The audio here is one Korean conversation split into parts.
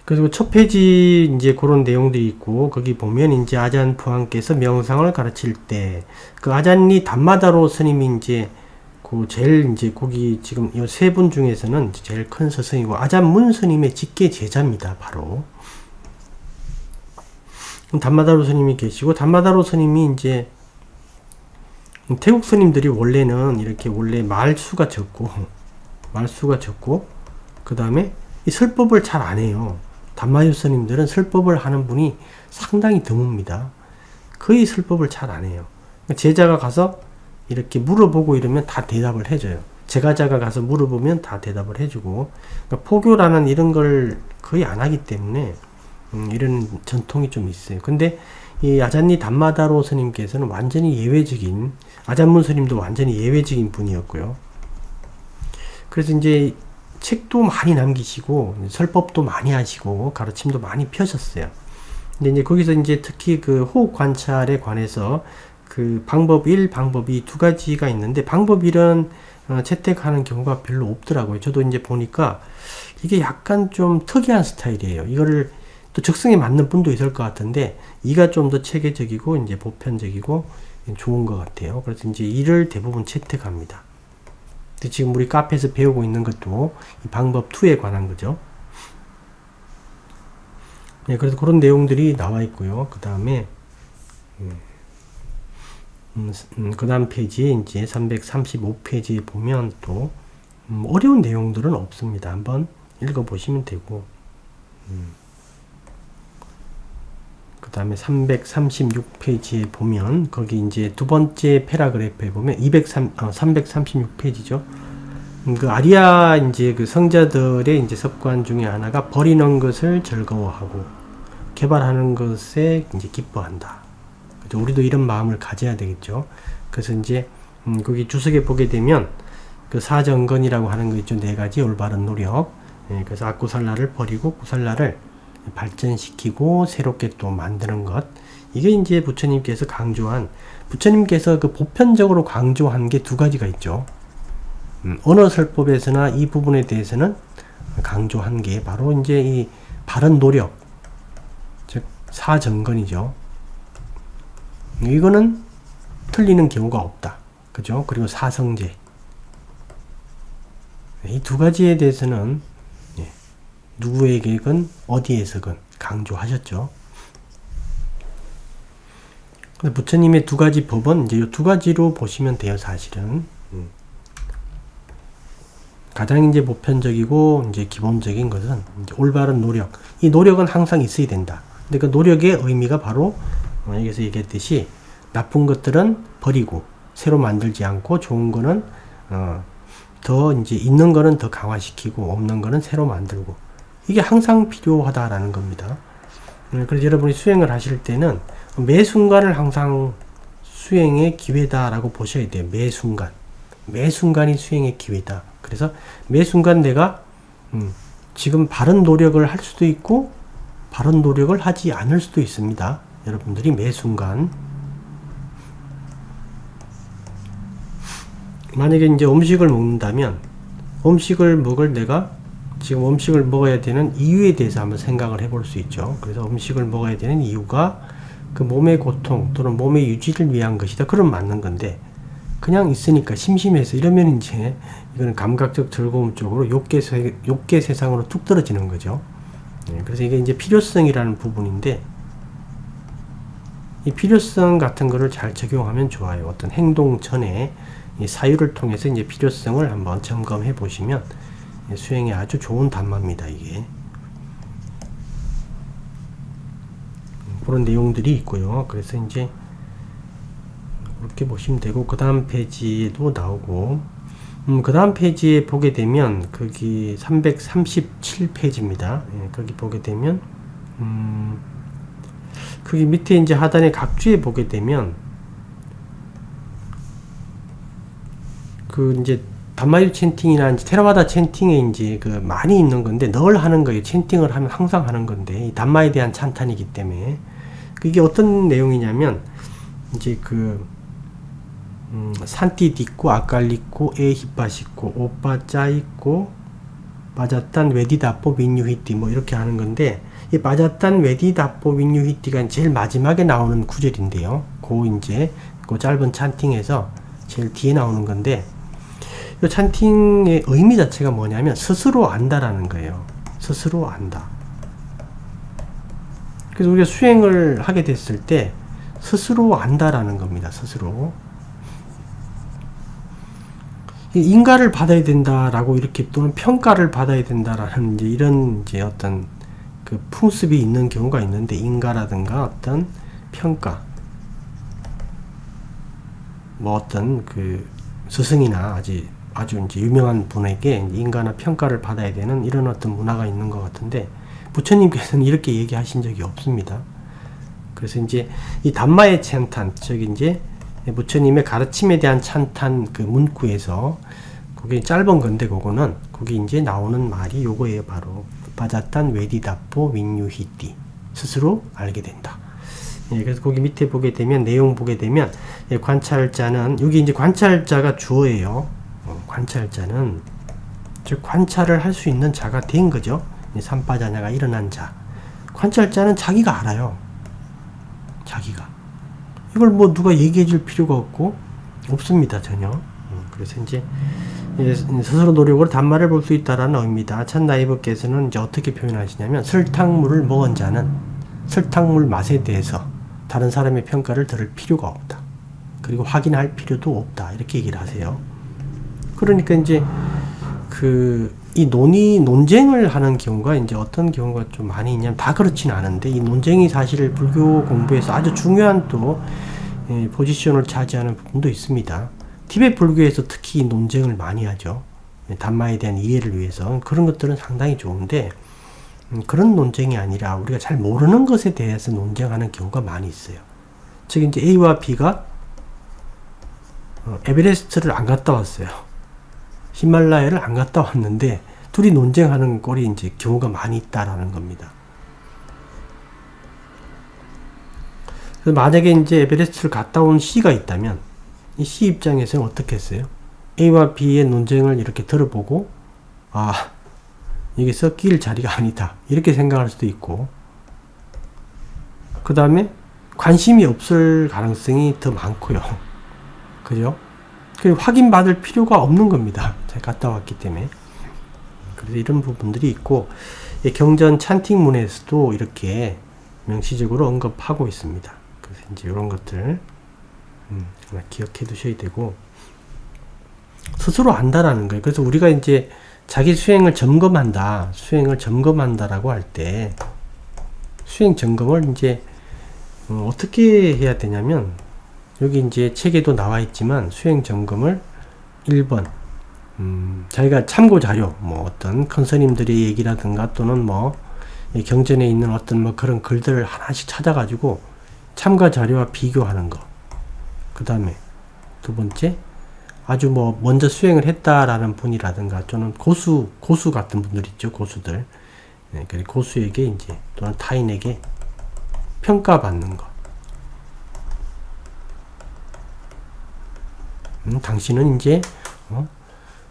그리고 첫 페이지 이제 그런 내용들이 있고, 거기 보면 이제 아잔 부항께서 명상을 가르칠 때, 그 아잔리 담마다로 스님이 이제 그 제일 이제 거기 지금 이 세 분 중에서는 제일 큰 스승이고, 아잔문 스님의 직계 제자입니다. 바로. 담마다로 스님이 계시고, 담마다로 스님이 이제 태국 스님들이 원래는 이렇게 원래 말수가 적고, 그 다음에 이 설법을 잘 안 해요. 담마유 스님들은 설법을 하는 분이 상당히 드뭅니다. 거의 설법을 잘 안 해요. 제자가 가서 이렇게 물어보고 이러면 다 대답을 해줘요. 제가자가 가서 물어보면 다 대답을 해주고, 그러니까 포교라는 이런 걸 거의 안 하기 때문에 이런 전통이 좀 있어요. 근데 이 아잔니 담마다로 스님께서는 완전히 예외적인, 아잔문 스님도 완전히 예외적인 분이었고요. 그래서 이제 책도 많이 남기시고 설법도 많이 하시고 가르침도 많이 펴셨어요. 근데 이제 거기서 이제 특히 그 호흡 관찰에 관해서 그 방법 1, 방법 2 두 가지가 있는데, 방법 1은 채택하는 경우가 별로 없더라고요. 저도 이제 보니까 이게 약간 좀 특이한 스타일이에요. 이거를 또 적성에 맞는 분도 있을 것 같은데, 이가 좀 더 체계적이고 이제 보편적이고 좋은 것 같아요. 그래서 이제 이를 대부분 채택합니다. 지금 우리 카페에서 배우고 있는 것도 이 방법 2에 관한 거죠. 네, 그래서 그런 내용들이 나와 있고요. 그 다음에 그 다음 페이지 이제 335페이지에 보면 또 어려운 내용들은 없습니다. 한번 읽어보시면 되고, 그 다음에 336페이지에 보면 거기 이제 두 번째 패러그래프에 보면 336페이지죠. 그 아리아 이제 그 성자들의 이제 습관 중에 하나가 버리는 것을 즐거워하고 개발하는 것에 이제 기뻐한다. 그죠? 우리도 이런 마음을 가져야 되겠죠. 그래서 이제 거기 주석에 보게 되면 그 사정건이라고 하는 거 있죠. 네 가지 올바른 노력. 예, 그래서 악구살라를 버리고 구살라를 발전시키고 새롭게 또 만드는 것. 이게 이제 부처님께서 강조한, 부처님께서 그 보편적으로 강조한 게 두 가지가 있죠. 언어설법에서나 이 부분에 대해서는 강조한 게 바로 이제 이 바른 노력, 즉 사정건이죠. 이거는 틀리는 경우가 없다. 그죠? 그리고 사성제. 이 두 가지에 대해서는 누구에게건 어디에서건 강조하셨죠. 근데 부처님의 두 가지 법은 이제 이 두 가지로 보시면 돼요, 사실은. 가장 이제 보편적이고 이제 기본적인 것은 이제 올바른 노력. 이 노력은 항상 있어야 된다. 근데 그 노력의 의미가 바로 여기서 얘기했듯이 나쁜 것들은 버리고 새로 만들지 않고 좋은 거는 더 이제 있는 거는 더 강화시키고 없는 거는 새로 만들고, 이게 항상 필요하다라는 겁니다. 그래서 여러분이 수행을 하실 때는 매 순간을 항상 수행의 기회다라고 보셔야 돼요. 매 순간. 매 순간이 수행의 기회다. 그래서 매 순간 내가 지금 바른 노력을 할 수도 있고 바른 노력을 하지 않을 수도 있습니다. 여러분들이 매 순간. 만약에 이제 음식을 먹는다면 음식을 먹을 내가 지금 음식을 먹어야 되는 이유에 대해서 한번 생각을 해볼 수 있죠. 그래서 음식을 먹어야 되는 이유가 그 몸의 고통 또는 몸의 유지를 위한 것이다. 그럼 맞는 건데, 그냥 있으니까 심심해서 이러면 이제 이거는 감각적 즐거움 쪽으로 욕계 세상으로 툭 떨어지는 거죠. 그래서 이게 이제 필요성이라는 부분인데, 이 필요성 같은 거를 잘 적용하면 좋아요. 어떤 행동 전에 이 사유를 통해서 이제 필요성을 한번 점검해 보시면 수행에 아주 좋은 단마입니다, 이게. 그런 내용들이 있고요. 그래서 이제 그렇게 보시면 되고, 그 다음 페이지에도 나오고, 그 다음 페이지에 보게 되면 거기 337페이지입니다. 예, 거기 보게 되면 거기 밑에 이제 하단에 각주에 보게 되면 그 이제 담마유 챈팅이나 이제 테라와다 챈팅에 이제 그 많이 있는 건데 늘 하는 거예요. 챈팅을 하면 항상 하는 건데, 이 담마에 대한 찬탄이기 때문에. 그게 어떤 내용이냐면 이제 그 산띠 있고 아칼리 있고 에 히팟 있고 오빠 짜 있고 빠졌단 웨디다포 민유히띠 뭐 이렇게 하는 건데, 이 빠졌단 웨디다포 민유히띠가 제일 마지막에 나오는 구절인데요. 그 짧은 찬팅에서 제일 뒤에 나오는 건데, 이 찬팅의 의미 자체가 뭐냐면 스스로 안다라는 거예요. 스스로 안다. 그래서 우리가 수행을 하게 됐을 때 스스로 안다라는 겁니다. 스스로. 인가를 받아야 된다라고 이렇게, 또는 평가를 받아야 된다라는 이제 이런 이제 어떤 그 풍습이 있는 경우가 있는데, 인가라든가 어떤 평가, 뭐 어떤 그 스승이나 아주 이제 유명한 분에게 인가나 평가를 받아야 되는 이런 어떤 문화가 있는 것 같은데, 부처님께서는 이렇게 얘기하신 적이 없습니다. 그래서 이제 이 담마의 찬탄, 이제 부처님의 가르침에 대한 찬탄 그 문구에서, 그게 짧은 건데, 그게 이제 나오는 말이 요거예요. 바로 빠졌단 웨디다포 윈유히띠, 스스로 알게 된다. 예, 그래서 거기 밑에 보게 되면, 내용 보게 되면, 예, 관찰자는, 여기 이제 관찰자가 주어예요. 관찰자는 즉 관찰을 할 수 있는 자가 된 거죠. 삼파자냐가 일어난 자. 관찰자는 자기가 알아요. 자기가. 이걸 뭐 누가 얘기해 줄 필요가 없습니다. 전혀. 그래서 이제 스스로 노력으로 단말을 볼 수 있다라는 의미입니다. 찬나이버께서는 이제 어떻게 표현하시냐면, 설탕물을 먹은 자는 설탕물 맛에 대해서 다른 사람의 평가를 들을 필요가 없다. 그리고 확인할 필요도 없다. 이렇게 얘기를 하세요. 그러니까 이제 이 논쟁을 하는 경우가 이제 어떤 경우가 좀 많이 있냐면, 다 그렇진 않은데, 이 논쟁이 사실 불교 공부에서 아주 중요한 또 포지션을 차지하는 부분도 있습니다. 티베트 불교에서 특히 논쟁을 많이 하죠. 담마에 대한 이해를 위해서. 그런 것들은 상당히 좋은데, 그런 논쟁이 아니라 우리가 잘 모르는 것에 대해서 논쟁하는 경우가 많이 있어요. 즉 이제 A와 B가 에베레스트를 안 갔다 왔어요. 히말라야를 안 갔다 왔는데 둘이 논쟁하는 꼴이 이제 경우가 많이 있다라는 겁니다. 그래서 만약에 이제 에베레스트를 갔다 온 C가 있다면, 이 C 입장에서는 어떻게 했어요? A와 B의 논쟁을 이렇게 들어보고, 이게 섞일 자리가 아니다, 이렇게 생각할 수도 있고, 그 다음에 관심이 없을 가능성이 더 많고요. 그죠? 확인받을 필요가 없는 겁니다. 제가 갔다 왔기 때문에. 그래서 이런 부분들이 있고, 경전 찬팅문에서도 이렇게 명시적으로 언급하고 있습니다. 그래서 이제 이런 것들 기억해 두셔야 되고, 스스로 안다라는 거예요. 그래서 우리가 이제 자기 수행을 점검한다라고 할 때, 수행 점검을 이제 어떻게 해야 되냐면, 여기 이제 책에도 나와 있지만, 수행 점검을 1번, 자기가 참고 자료, 뭐 어떤 큰 스님들의 얘기라든가, 또는 뭐 경전에 있는 어떤 뭐 그런 글들을 하나씩 찾아가지고 참가 자료와 비교하는 거. 그 다음에 두 번째, 아주 뭐 먼저 수행을 했다라는 분이라든가, 또는 고수 같은 분들 있죠. 고수들. 네, 고수에게 이제, 또는 타인에게 평가받는 거. 당신은 이제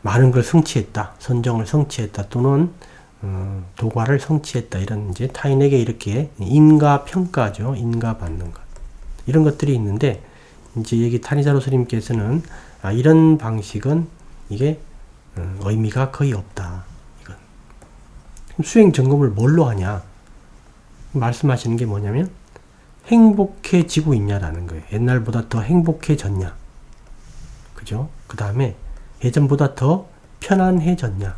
많은 걸 성취했다, 선정을 성취했다, 또는 도과를 성취했다, 이런 이제 타인에게 이렇게 인가 평가죠. 인가 받는 것. 이런 것들이 있는데, 이제 여기 타니자로 스님께서는 이런 방식은 이게 의미가 거의 없다. 이건. 수행 점검을 뭘로 하냐? 말씀하시는 게 뭐냐면, 행복해지고 있냐라는 거예요. 옛날보다 더 행복해졌냐? 그죠? 그 다음에 예전보다 더 편안해졌냐?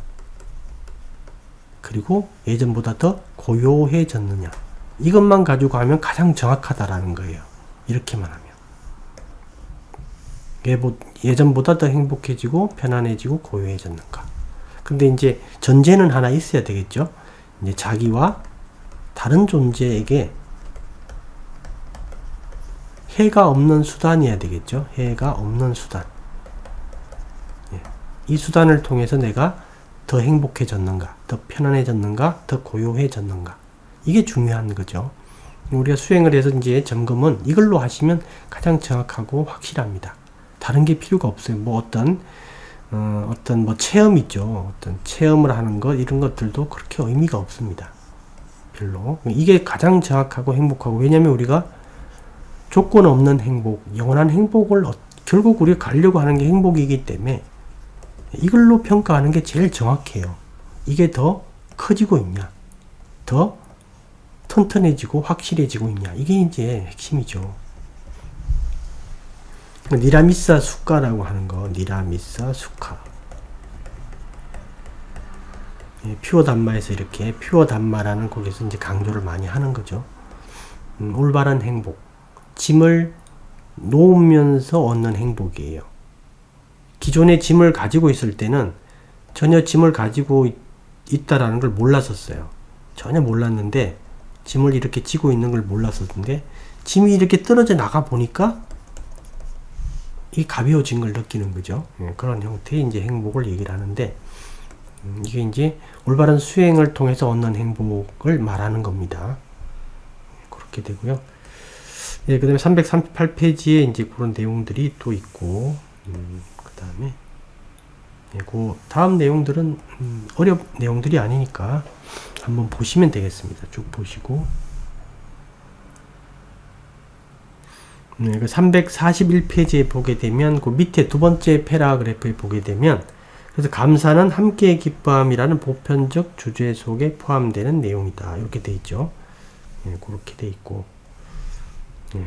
그리고 예전보다 더 고요해졌느냐? 이것만 가지고 하면 가장 정확하다라는 거예요. 이렇게만 하면. 예전보다 더 행복해지고 편안해지고 고요해졌는가? 근데 이제 전제는 하나 있어야 되겠죠? 이제 자기와 다른 존재에게 해가 없는 수단이어야 되겠죠? 해가 없는 수단. 이 수단을 통해서 내가 더 행복해졌는가, 더 편안해졌는가, 더 고요해졌는가. 이게 중요한 거죠. 우리가 수행을 해서 이제 점검은 이걸로 하시면 가장 정확하고 확실합니다. 다른 게 필요가 없어요. 뭐 어떤 어떤 뭐 체험 있죠. 어떤 체험을 하는 것, 이런 것들도 그렇게 의미가 없습니다. 별로. 이게 가장 정확하고 행복하고, 왜냐면 우리가 조건 없는 행복, 영원한 행복을 결국 우리가 가려고 하는 게 행복이기 때문에 이걸로 평가하는 게 제일 정확해요. 이게 더 커지고 있냐, 더 튼튼해지고 확실해지고 있냐, 이게 이제 핵심이죠. 니라미사 수카라고 하는 거, 니라미사 수카. 퓨어 담마에서 이렇게 퓨어 담마라는 곡에서 이제 강조를 많이 하는 거죠. 올바른 행복, 짐을 놓으면서 얻는 행복이에요. 기존의 짐을 가지고 있을 때는 전혀 짐을 가지고 있다라는 걸 몰랐었어요. 전혀 몰랐는데, 짐을 이렇게 지고 있는 걸 몰랐었는데, 짐이 이렇게 떨어져 나가 보니까 이 가벼워진 걸 느끼는 거죠. 그런 형태의 이제 행복을 얘기를 하는데, 이게 이제 올바른 수행을 통해서 얻는 행복을 말하는 겁니다. 그렇게 되고요. 그 다음에 338페이지에 이제 그런 내용들이 또 있고, 그 다음에, 그 다음 내용들은, 내용들이 아니니까 한번 보시면 되겠습니다. 쭉 보시고. 그 341페이지에 보게 되면, 그 밑에 두 번째 패러그래프에 보게 되면, 그래서 감사는 함께 기뻐함이라는 보편적 주제 속에 포함되는 내용이다. 이렇게 돼 있죠. 그렇게 돼 있고.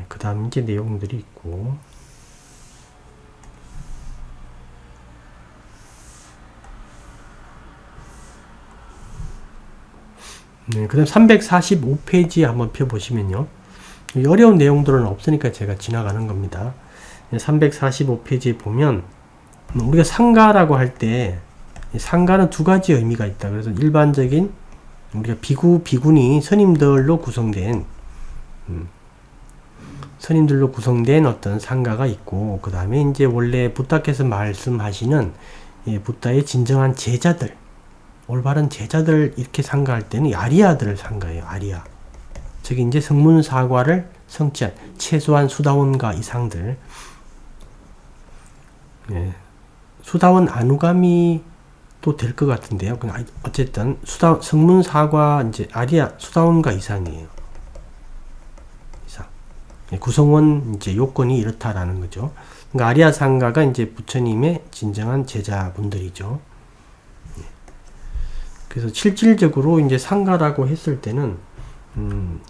그 다음 이제 내용들이 있고. 그 다음 345페이지에 한번 펴보시면요. 어려운 내용들은 없으니까 제가 지나가는 겁니다. 345페이지에 보면, 우리가 상가라고 할 때, 상가는 두 가지 의미가 있다. 그래서 일반적인, 우리가 비군이 스님들로 구성된 어떤 상가가 있고, 그 다음에 이제 원래 부다께서 말씀하시는 부다의 진정한 제자들, 올바른 제자들 이렇게 상가할 때는 아리아들을 상가해요. 아리아. 저기 이제 성문사과를 성취한 최소한 수다원가 이상들. 수다원 안우감이 또 될 것 같은데요. 어쨌든 성문사과 이제 아리아 수다원가 이상이에요. 이상. 구성원 이제 요건이 이렇다라는 거죠. 그러니까 아리아 상가가 이제 부처님의 진정한 제자분들이죠. 그래서 실질적으로 이제 상가라고 했을 때는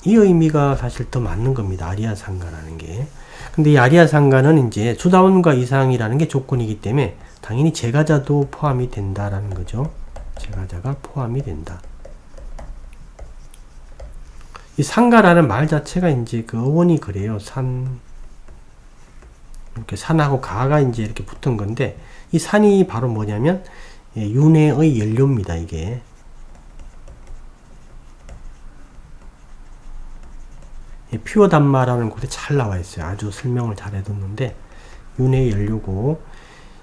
이 의미가 사실 더 맞는 겁니다. 아리아 상가라는 게. 근데 이 아리아 상가는 이제 수다원과 이상이라는 게 조건이기 때문에 당연히 제가자도 포함이 된다라는 거죠. 제가자가 포함이 된다. 이 상가라는 말 자체가 이제 그 어원이 그래요. 이렇게 산하고 가가 이제 이렇게 붙은 건데, 이 산이 바로 뭐냐면 윤회의 연료입니다. 이게. 퓨어 담마라는 곳에 잘 나와 있어요. 아주 설명을 잘 해뒀는데, 윤회의 연료고,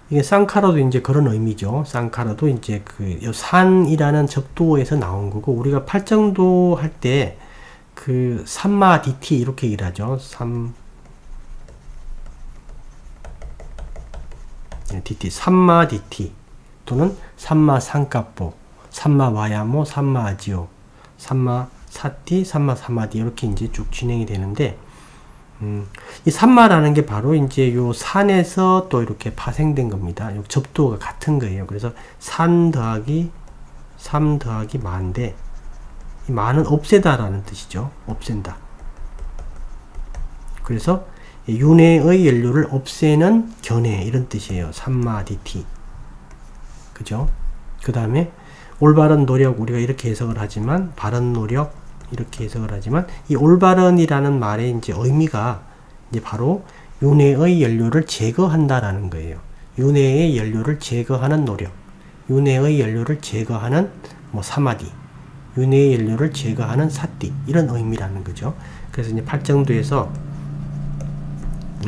이게 쌍카라도 이제 그런 의미죠. 쌍카라도 이제 그 산이라는 접두어에서 나온 거고, 우리가 팔정도 할 때 그 삼마디티 이렇게 얘기를 하죠. 삼마디티 또는 삼마상가법, 삼마와야모, 삼마아지오, 삼마사티, 삼마사마디 이렇게 이제 쭉 진행이 되는데, 이 삼마라는 게 바로 이제 요 산에서 또 이렇게 파생된 겁니다. 요 접두어가 같은 거예요. 그래서 삼 더하기 마인데, 이 마는 없애다라는 뜻이죠. 없앤다. 그래서 윤회의 연료를 없애는 견해 이런 뜻이에요. 삼마디티. 그죠? 그 다음에 올바른 노력, 우리가 이렇게 해석을 하지만, 바른 노력 이렇게 해석을 하지만, 이 올바른이라는 말의 이제 의미가 이제 바로 윤회의 연료를 제거한다라는 거예요. 윤회의 연료를 제거하는 노력, 윤회의 연료를 제거하는 뭐 사마디, 윤회의 연료를 제거하는 사띠, 이런 의미라는 거죠. 그래서 이제 팔정도에서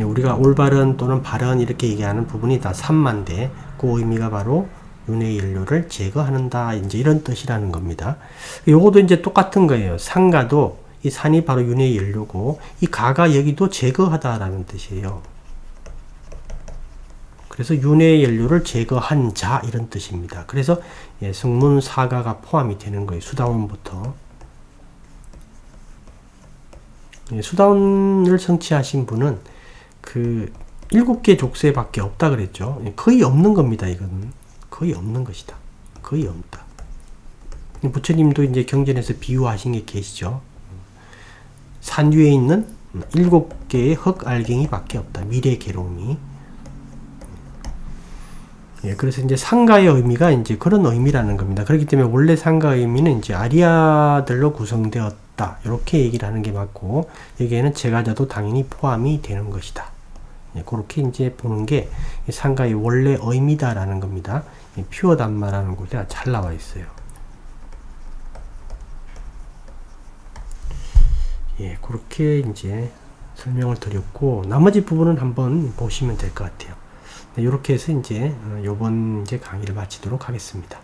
우리가 올바른 또는 바른 이렇게 얘기하는 부분이 다 삼만데, 그 의미가 바로 윤회의 연료를 제거한다, 이제 이런 뜻이라는 겁니다. 요것도 이제 똑같은 거예요. 상가도 이 산이 바로 윤회의 연료고, 이 가가 여기도 제거하다라는 뜻이에요. 그래서 윤회 연료를 제거한 자 이런 뜻입니다. 그래서 예, 성문 사가가 포함이 되는 거예요. 수다원부터. 예, 수다원을 성취하신 분은 그 7개 족쇄밖에 없다 그랬죠. 예, 거의 없는 겁니다. 이건 거의 없는 것이다. 거의 없다. 부처님도 이제 경전에서 비유하신 게 계시죠. 산 위에 있는 7개의 흙알갱이 밖에 없다. 미래 계룡이. 예, 그래서 이제 상가의 의미가 이제 그런 의미라는 겁니다. 그렇기 때문에 원래 상가의 의미는 이제 아리아들로 구성되었다. 이렇게 얘기를 하는 게 맞고, 여기에는 제가자도 당연히 포함이 되는 것이다. 예, 그렇게 이제 보는 게 상가의 원래 의미다라는 겁니다. 퓨어 담마라는 곳에 잘 나와 있어요. 예, 그렇게 이제 설명을 드렸고, 나머지 부분은 한번 보시면 될 것 같아요. 네, 이렇게 해서 이제 요번 이제 강의를 마치도록 하겠습니다.